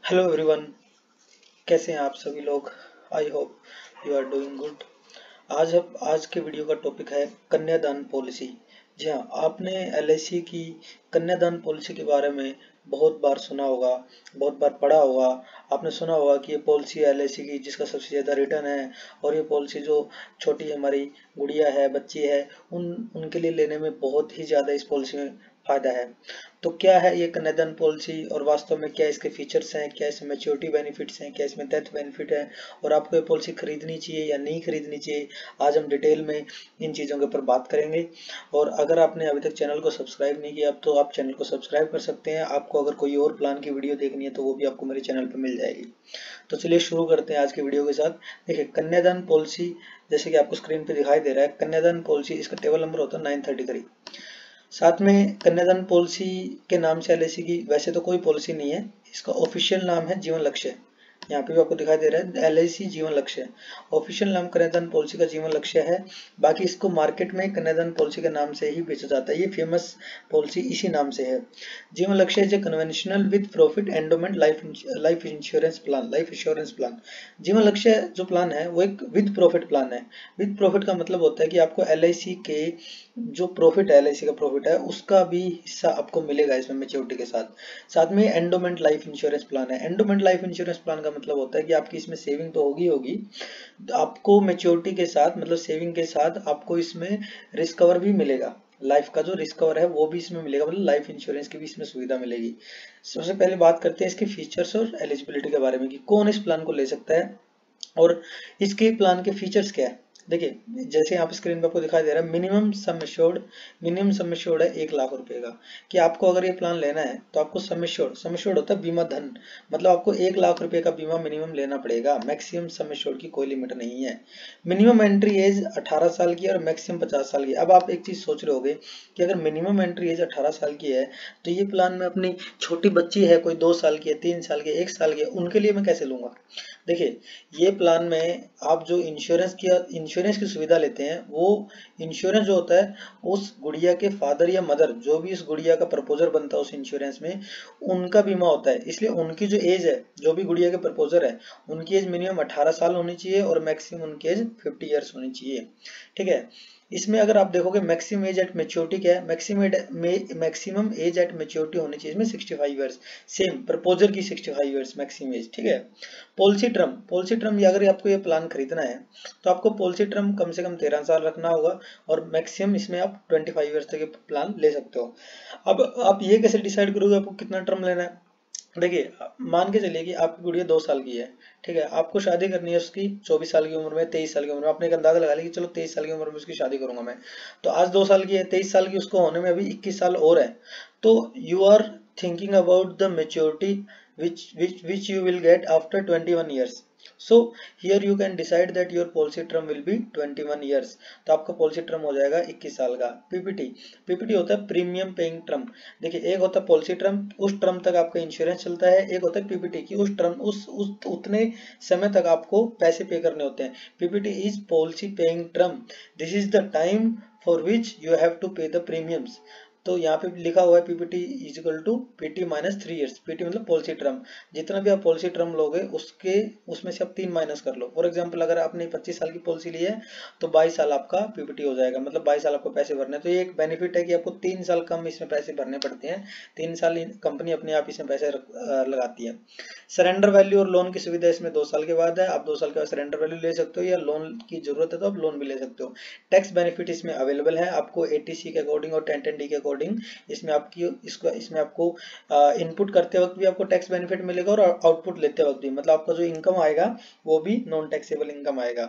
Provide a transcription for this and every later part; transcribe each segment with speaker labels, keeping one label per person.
Speaker 1: Hello everyone, कैसे हैं आप सभी लोग। I hope you are doing good. आज के वीडियो का टॉपिक है कन्यादान पॉलिसी। जी हाँ, आपने एलआईसी की कन्यादान पॉलिसी के बारे में बहुत बार सुना होगा, बहुत बार पढ़ा होगा। आपने सुना होगा कि ये पॉलिसी है एलआईसी की जिसका सबसे ज़्यादा रिटर्न है, और ये पॉलिसी जो छोटी हमारी गुड़िया है, बच्ची है, उनके लिए लेने में बहुत ही ज़्यादा इस पॉलिसी में फायदा है। तो क्या है ये कन्यादान पॉलिसी, और वास्तव में क्या इसके फीचर्स हैं, क्या इसमें मैच्योरिटी बेनिफिट्स हैं, क्या इसमें डेथ बेनिफिट है, और आपको ये पॉलिसी खरीदनी चाहिए या नहीं खरीदनी चाहिए। आज हम डिटेल में इन चीज़ों के ऊपर बात करेंगे। और अगर आपने अभी तक चैनल को सब्सक्राइब नहीं किया तो आप चैनल को सब्सक्राइब कर सकते हैं। आपको अगर कोई और प्लान की वीडियो देखनी है तो वो भी आपको मेरे चैनल पर मिल जाएगी। तो चलिए शुरू करते हैं आज की वीडियो के साथ। देखिए, कन्यादान पॉलिसी जैसे कि आपको स्क्रीन पे दिखाई दे रहा है, कन्यादान पॉलिसी, इसका टेबल नंबर होता है 933। साथ में कन्यादान पॉलिसी के नाम से एलआईसी की वैसे तो कोई पॉलिसी नहीं है, इसका ऑफिशियल नाम है जीवन लक्ष्य। यहाँ पे भी आपको दिखाई दे रहा है एलआईसी जीवन लक्ष्य। ऑफिशियल नाम कन्यादान पॉलिसी का जीवन लक्ष्य है। बाकी इसको मार्केट में कन्यादान पॉलिसी के नाम से ही बेचा जाता है, ये फेमस पॉलिसी इसी नाम से है। जीवन लक्ष्य is a conventional with profit endowment life insurance plan. जीवन लक्ष्य जो प्लान है वो एक विद प्रॉफिट प्लान है। विद प्रॉफिट का मतलब होता है कि आपको एलआईसी के जो प्रॉफिट है, एलआईसी का प्रॉफिट है, उसका भी हिस्सा आपको मिलेगा इसमें मैच्योरिटी के साथ। साथ में एंडोमेंट लाइफ इंश्योरेंस प्लान है। एंडोमेंट लाइफ इंश्योरेंस प्लान का मतलब होता है कि आपकी इसमें सेविंग तो होगी, आपको मैच्योरिटी के साथ मतलब सेविंग के साथ आपको इसमें रिस्क कवर भी मिलेगा। लाइफ का जो रिस्क कवर है वो भी इसमें मिलेगा, मतलब लाइफ इंश्योरेंस की भी इसमें सुविधा मिलेगी। सबसे पहले बात करते हैं इसके फीचर्स और एलिजिबिलिटी के बारे में कि कौन इस प्लान को ले सकता है और इसके प्लान के फीचर्स क्या है। देखिए, जैसे यहाँ पे स्क्रीन पे आपको दिखाई दे रहा है मिनिमम सम एश्योर्ड है 1 लाख रुपए का। कि आपको अगर ये प्लान लेना है तो आपको सम एश्योर्ड होता है बीमा धन, मतलब आपको 1 लाख रुपए का बीमा मिनिमम लेना पड़ेगा। मैक्सिमम सम एश्योर्ड की कोई लिमिट नहीं है। मिनिमम एंट्री एज 18 साल की और मैक्सिमम 50 साल की। अब आप एक चीज सोच रहे होगे कि अगर मिनिमम एंट्री एज 18 साल की है तो ये प्लान में अपनी छोटी बच्ची है, कोई 2 साल की है, 3 साल की है, 1 साल की है, उनके लिए मैं कैसे लूंगा। देखिए, ये प्लान में आप जो इंश्योरेंस की सुविधा लेते हैं, वो इंश्योरेंस जो होता है उस गुड़िया के फादर या मदर, जो भी इस गुड़िया का प्रपोजर बनता है उस इंश्योरेंस में, उनका बीमा होता है। इसलिए उनकी जो एज है, जो भी गुड़िया के प्रपोजर है, उनकी एज मिनिमम 18 साल होनी चाहिए और मैक्सिमम उनकी एज 50 ईयर्स होनी चाहिए। ठीक है। इसमें अगर आप देखोगे मैक्सिमम एज एट मेच्योरिटी क्या है, मैक्सिमम एज एट मेच्योरिटी होनी चाहिए इसमें 65 ईयर्स। सेम प्रपोजर की 65 ईयर्स मैक्सिमम एज। ठीक है। पॉलिसी टर्म अगर आपको ये प्लान खरीदना है तो आपको पॉलिसी टर्म कम से कम 13 साल रखना होगा, और मैक्सिमम इसमें आप 25 ईयर्स तक प्लान ले सकते हो। अब आप ये कैसे डिसाइड करोगे आपको कितना टर्म लेना है। देखिए, मान के चलिए कि आपकी गुड़िया 2 साल की है। ठीक है, आपको शादी करनी है उसकी 24 साल की उम्र में, 23 साल की उम्र में। आपने एक अंदाजा लगा लिया कि चलो 23 साल की उम्र में उसकी शादी करूंगा मैं। तो आज 2 साल की है, 23 साल की उसको होने में अभी 21 साल और है। तो you are thinking about the maturity which you will get after 21 years. So here you can decide that your policy term will be 21 years. तो आपका policy term हो जाएगा 21 साल का। पीपीटी होता है प्रीमियम पेइंग टर्म। देखिए, एक होता है पॉलिसी टर्म, उस टर्म तक आपका इंश्योरेंस चलता है। एक होता है पीपीटी की उस टर्म उस उतने समय तक आपको पैसे पे करने होते हैं। PPT is policy paying term. This is the time for which you have to pay the premiums. तो यहाँ पे लिखा हुआ है PPT is equal to PT minus 3 years. PT मतलब पॉलिसी टर्म। जितना भी आप पॉलिसी टर्म लोगे उसमें से आप 3 माइनस कर लो। फॉर एग्जांपल, अगर आपने 25 साल की पॉलिसी ली है तो 22 साल आपका पीपीटी हो जाएगा, मतलब 22 साल आपको पैसे भरने हैं। तो ये एक बेनिफिट है कि आपको 3 साल कम इसमें पैसे भरने पड़ते हैं। 3 साल कंपनी अपने आप इसमें पैसे लगाती है। सरेंडर वैल्यू और लोन की सुविधा इसमें 2 साल के बाद है। आप 2 साल के बाद सरेंडर वैल्यू ले सकते हो, या लोन की जरूरत है तो आप लोन भी ले सकते हो। टैक्स बेनिफिट इसमें अवेलेबल है आपको एटीसी के अकॉर्डिंग और 1010D के अकॉर्डिंग। इसमें आपको इनपुट करते वक्त भी आपको टैक्स बेनिफिट मिलेगा, और आउटपुट लेते वक्त भी, मतलब आपका जो इनकम आएगा वो भी नॉन टैक्सेबल इनकम आएगा।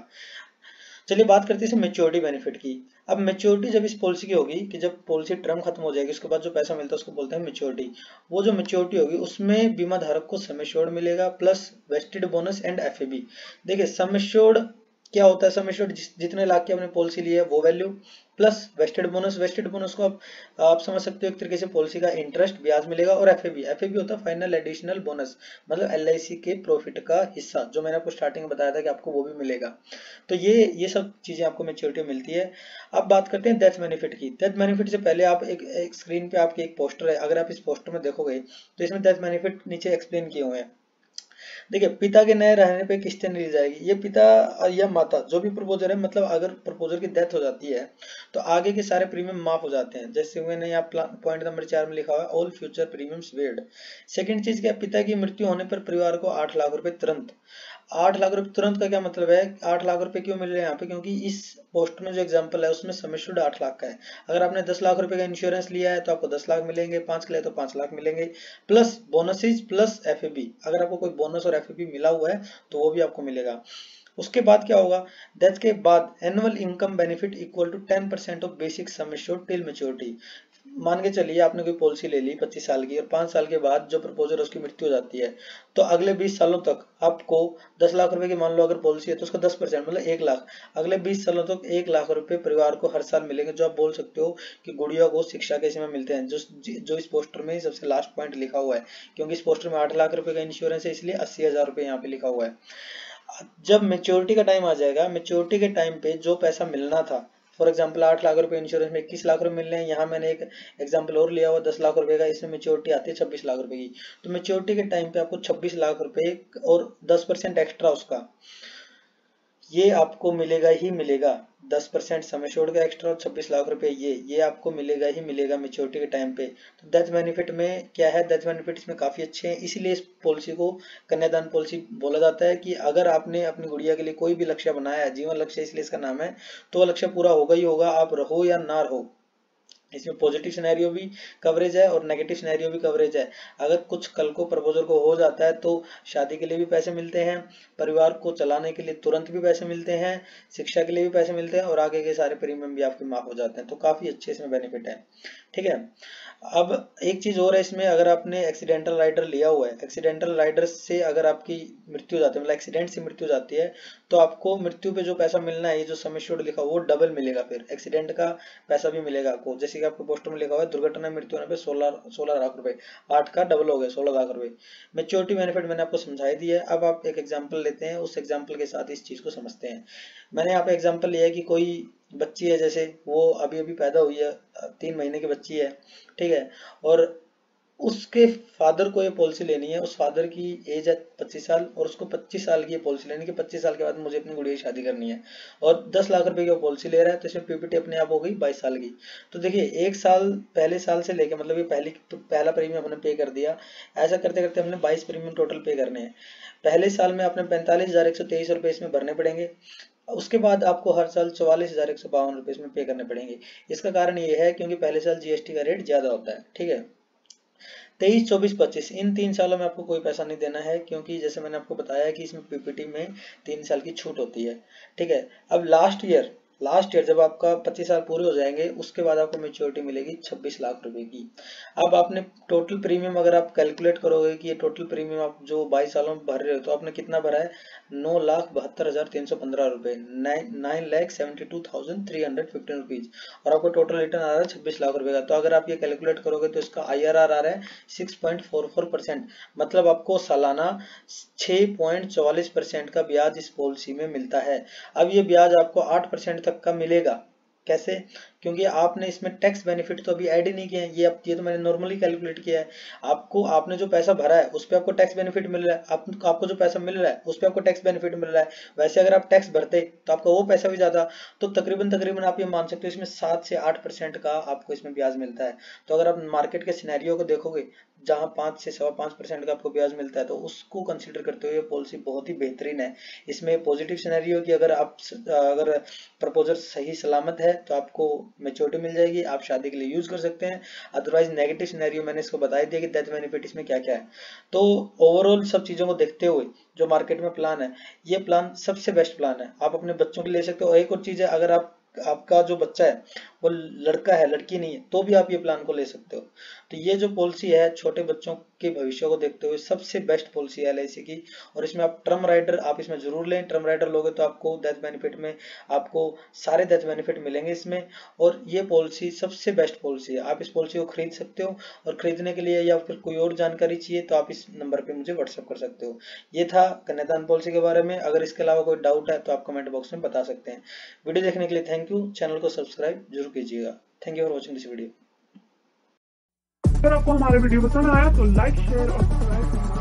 Speaker 1: चलिए बात करते हैं मैच्योरिटी बेनिफिट की। अब मैच्योरिटी जब इस पॉलिसी की होगी कि जब पॉलिसी टर्म खत्म हो जाएगी उसके बाद जो पैसा मिलता है उसको बोलते हैं मैच्योरिटी। वो जो मैच्योरिटी होगी उसमें बीमा धारक को सम एश्योर्ड मिलेगा plus vested bonus and FAB. देखिए, सम एश्योर्ड क्या होता है, सम एश्योर्ड जितने लाख की आपने पॉलिसी ली है वो वैल्यू, प्लस वेस्टेड बोनस को आप समझ सकते हो एक तरीके से पॉलिसी का इंटरेस्ट ब्याज मिलेगा, और एफएबी होता है फाइनल एडिशनल बोनस, मतलब एलआईसी के प्रॉफिट का हिस्सा, जो मैंने आपको स्टार्टिंग में बताया था कि आपको वो भी मिलेगा। तो ये सब चीजें आपको मैच्योरिटी मिलती है। अब बात करते हैं डेथ बेनिफिट की। डेथ बेनिफिट से पहले आप एक स्क्रीन पे आपके एक पोस्टर है, अगर आप इस पोस्टर में देखोगे तो इसमें डेथ बेनिफिट नीचे एक्सप्लेन किए हुए हैं। देखिए, पिता के नए रहने पे किस्तें नहीं ली जाएगी। ये पिता या माता जो भी प्रपोजर है, मतलब अगर प्रपोजर की डेथ हो जाती है तो आगे के सारे प्रीमियम माफ हो जाते हैं। जैसे मैंने यहाँ पॉइंट नंबर 4 में लिखा हुआ है, ऑल फ्यूचर प्रीमियम्स वेड। सेकंड चीज क्या, पिता की मृत्यु होने पर परिवार को 8 लाख रुपए तुरंत। 8 लाख रुपए तुरंत का क्या मतलब है, 8 लाख रुपए क्यों मिल रहे हैं यहाँ पे, क्योंकि इस पोस्ट में जो एग्जांपल है उसमें सम एश्योर्ड 8 लाख का है। अगर आपने 10 लाख रुपए का इंश्योरेंस लिया है तो आपको 10 लाख मिलेंगे, 5 के लिए तो 5 लाख मिलेंगे, प्लस बोनसेस प्लस एफएबी। अगर आपको कोई बोनस और एफएबी मिला हुआ है तो वो भी आपको मिलेगा। उसके बाद क्या होगा, डेथ के बाद annual income benefit equal to 10% of basic sum assured till maturity. मान के चलिए आपने कोई पॉलिसी ले ली 25 साल की, और 5 साल के बाद जो प्रपोजर उसकी मृत्यु हो जाती है तो अगले 20 सालों तक आपको 10 लाख रुपए की मान लो अगर पॉलिसी है तो उसका 10% मतलब 1 लाख, अगले 20 सालों तक 1 लाख रुपए परिवार को हर साल मिलेंगे। जो आप बोल सकते हो कि गुड़िया को शिक्षा के समय मिलते हैं, जो इस पोस्टर में सबसे लास्ट पॉइंट लिखा हुआ है, क्योंकि इस पोस्टर में 8 लाख रुपए का इंश्योरेंस है इसलिए 80,000 रुपए यहाँ पे लिखा हुआ है। जब मेच्योरिटी का टाइम आ जाएगा, मेच्योरिटी के टाइम पे जो पैसा मिलना था, फॉर एग्जांपल 8 लाख रुपए इंश्योरेंस में 21 लाख रुपए मिल रहे हैं, यहाँ मैंने एक एग्जांपल और लिया हुआ 10 लाख रुपए का, इसमें मेच्योरिटी आती है 26 लाख रुपए की। तो मेच्योरिटी के टाइम पे आपको 26 लाख रुपए और 10% एक्स्ट्रा उसका, ये आपको मिलेगा ही मिलेगा। 10% सम एश्योर्ड का एक्स्ट्रा और 26 लाख रुपए ये आपको मिलेगा ही मिलेगा मेच्योरिटी के टाइम पे। तो डेथ बेनिफिट में क्या है, डेथ बेनिफिट इसमें काफी अच्छे हैं, इसीलिए इस पॉलिसी को कन्यादान पॉलिसी बोला जाता है कि अगर आपने अपनी गुड़िया के लिए कोई भी लक्ष्य बनाया है, जीवन लक्ष्य इसलिए इसका नाम है, तो वह लक्ष्य पूरा होगा ही होगा, आप रहो या ना रहो। इसमें पॉजिटिव सिनेरियो भी कवरेज है और नेगेटिव सिनेरियो भी कवरेज है। अगर कुछ कल को प्रपोजल को हो जाता है तो शादी के लिए भी पैसे मिलते हैं, परिवार को चलाने के लिए तुरंत भी पैसे मिलते हैं, शिक्षा के लिए भी पैसे मिलते हैं, और आगे के सारे प्रीमियम भी आपके माफ हो जाते हैं। तो काफी अच्छे इसमें बेनिफिट है, ठीक है। अब एक चीज और है इसमें, अगर आपने एक्सीडेंटल राइडर लिया हुआ है, एक्सीडेंटल राइडर से अगर आपकी मृत्यु हो जाती है, मतलब एक्सीडेंट से मृत्यु हो जाती है, तो आपको मृत्यु पे जो पैसा मिलना है, ये जो सम एश्योर्ड लिखा वो डबल मिलेगा, फिर एक्सीडेंट का पैसा भी मिलेगा आपको। जैसे कि आपको पोस्टर में लिखा हुआ है दुर्घटना मृत्यु होने पे 16 लाख रुपए, 8 का डबल हो गया 16 लाख रुपए। मेच्योरिटी बेनिफिट मैंने आपको समझाई दी है। अब आप एक एग्जाम्पल लेते हैं, उस एग्जाम्पल के साथ इस चीज को समझते हैं। मैंने यहाँ पे एग्जाम्पल लिया है कि कोई बच्ची है, जैसे वो अभी अभी पैदा हुई है, 3 महीने की बच्ची है, ठीक है, और उसके फादर को ये पॉलिसी लेनी है। उस फादर की एज है 25 साल और उसको 25 साल की ये पॉलिसी लेनी है कि 25 साल के बाद मुझे अपनी गुड़िया की शादी करनी है, और 10 लाख रुपए की वो पॉलिसी ले रहा है, तो इसमें पीपीटी अपने आप हो गई 22 साल की। तो देखिए, एक साल पहले साल से लेके, मतलब ये पहला प्रीमियम हमने पे कर दिया, ऐसा करते करते हमने 22 प्रीमियम टोटल पे करने हैं। पहले साल में आपने 45,123 रुपए इसमें भरने पड़ेंगे, उसके बाद आपको हर साल 44,152 रुपए इसमें पे करने पड़ेंगे। इसका कारण ये है क्योंकि पहले साल जीएसटी का रेट ज्यादा होता है, ठीक है। 23, 24, 25 इन 3 सालों में आपको कोई पैसा नहीं देना है, क्योंकि जैसे मैंने आपको बताया कि इसमें पीपीटी में 3 साल की छूट होती है, ठीक है। अब लास्ट ईयर जब आपका 25 साल पूरे हो जाएंगे, उसके बाद आपको मेच्योरिटी मिलेगी 26 लाख रुपए की। अब आपने टोटल प्रीमियम अगर आप कैलकुलेट करोगे कि ये टोटल प्रीमियम आप जो 22 सालों में भर रहे हो, तो आपने कितना भरा है, 9,72,315 रुपए, 9,72,315 रुपीज, और आपको टोटल रिटर्न आ रहा है 26 लाख रुपए का। तो अगर आप ये कैलकुलेट करोगे तो इसका IRR आ रहा है 6.44%, मतलब आपको सालाना 6.44% का ब्याज इस पॉलिसी में मिलता है। अब ये ब्याज आपको 8% तक का मिलेगा। कैसे, क्योंकि आपने इसमें टैक्स बेनिफिट तो अभी ऐड ही नहीं किया है, ये तो मैंने नॉर्मली कैलकुलेट किया है। आपने जो पैसा भरा है उस पे आपको टैक्स बेनिफिट मिल रहा है, आपको जो पैसा मिल रहा है उस पे आपको टैक्स बेनिफिट मिल रहा है। वैसे अगर आप टैक्स भरते तो आपका वो पैसा भी ज्यादा, तो तकरीबन आप ये मान सकते हो इसमें 7 से 8% का आपको इसमें ब्याज मिलता है। तो अगर आप मार्केट के सिनेरियो को देखोगे जहां 5 से 5.25% का आपको ब्याज मिलता है, तो उसको कंसिडर करते हुए पॉलिसी बहुत ही बेहतरीन है। इसमें पॉजिटिव सिनेरियो की अगर प्रपोजल सही सलामत है तो आपको मेच्योरिटी मिल जाएगी, आप शादी के लिए यूज कर सकते हैं। अदरवाइज नेगेटिव सिनेरियो मैंने इसको बता दिया कि डेथ बेनिफिट इसमें क्या क्या है। तो ओवरऑल सब चीजों को देखते हुए जो मार्केट में प्लान है, ये प्लान सबसे बेस्ट प्लान है, आप अपने बच्चों के ले सकते हो। और एक और चीज है, अगर आपका जो बच्चा है वो लड़का है लड़की नहीं है, तो भी आप ये प्लान को ले सकते हो। तो ये जो पॉलिसी है छोटे बच्चों के भविष्य को देखते हुए सबसे बेस्ट पॉलिसी है LIC की। और इसमें आप टर्म राइडर आप इसमें जरूर लें, टर्म राइडर लोगे तो आपको डेथ बेनिफिट में आपको सारे डेथ बेनिफिट मिलेंगे इसमें। और ये पॉलिसी सबसे बेस्ट पॉलिसी है, आप इस पॉलिसी को खरीद सकते हो। और खरीदने के लिए या फिर कोई और जानकारी चाहिए तो आप इस नंबर पे मुझे व्हाट्सएप कर सकते हो। ये था कन्यादान पॉलिसी के बारे में। अगर इसके अलावा कोई डाउट है तो आप कमेंट बॉक्स में बता सकते हैं। वीडियो देखने के लिए थैंक यू, चैनल को सब्सक्राइब जरूर कीजिएगा। Thank you for watching this video.
Speaker 2: अगर आपको हमारा वीडियो पसंद आया तो लाइक शेयर और सब्सक्राइब